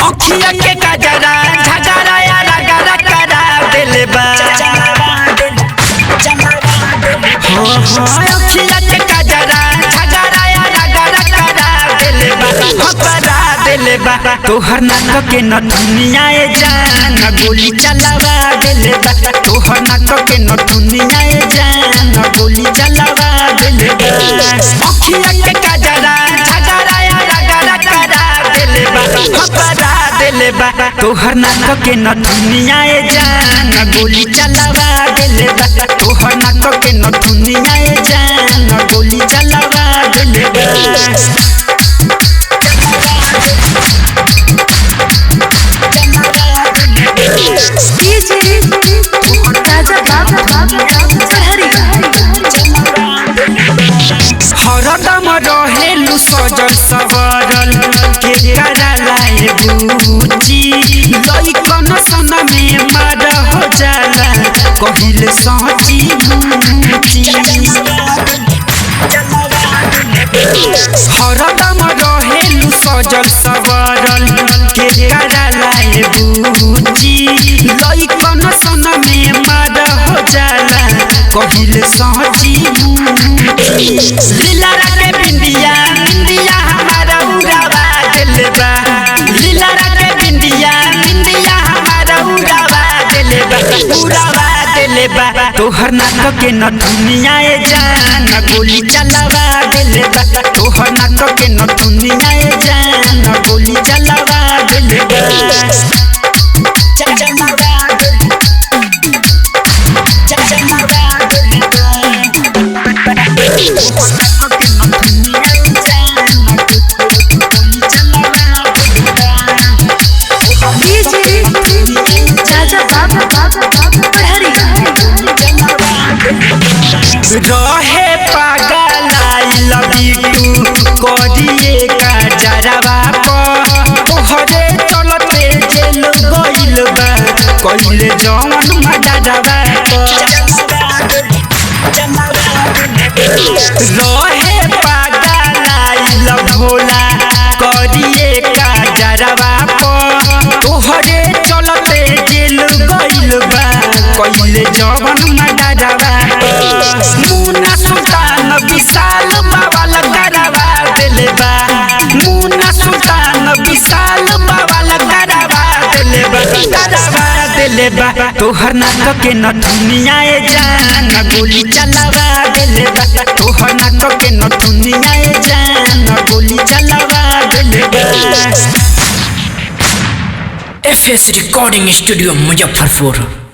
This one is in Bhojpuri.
अखिया के गजरा झगड़ा या रगड़ा करा दिल बा अखिया के गजरा झगड़ा या रगड़ा करा दिल बा हकरा दिल बा तोहर नाक के नथुनिया जान गोली चलावा दिल बा तोहर नाक के नथुनिया जान गोली चलावा दिल बा अखिया के गजरा झगड़ा या रगड़ा करा दिल बा हकरा दिल बा तोहर नाक के नथुनिया जान गोली चलावा दिल बा तोहर नाक के नथुनिया जान गोली चलावा दिल बा हरदम रहेलु सजल सवरल के करालाए बुची लइकन सन में मार हो जाला कहिले सची बुची हरदम रहेलु सजल सवरल के करालाए बुची लइकन सन में मार हो जाला कहिले सची लीला के बिंदिया बिंदिया हमारा उड़ावा दिल बा लीला के बिंदिया बिंदिया हमारा उड़ावा दिल बा तोहर नाक के नथुनिया जान गोली चलावा दिल बा तोहर नाक के नथुनिया जान गोली चलावा दिल बा रहे पागल लबिटू करिए का जरावा तोहरे चलते जेल गइल बा कइले जवन मडरावा रहे पागल भोला करिए का जरावा तोहरे चलते जेल गइल बा कइले जवन मडरावा मुन्ना सुल्तान विशाल बाबा करवा दिल बा मुन्ना सुल्तान विशाल बाबा करवा दिल बा तोहर नाक के नथुनिया जान गोली चलावा दिल बा तोहर नाक के नथुनिया जान गोली चलावा दिल बा। FS recording studio Muzaffarpur.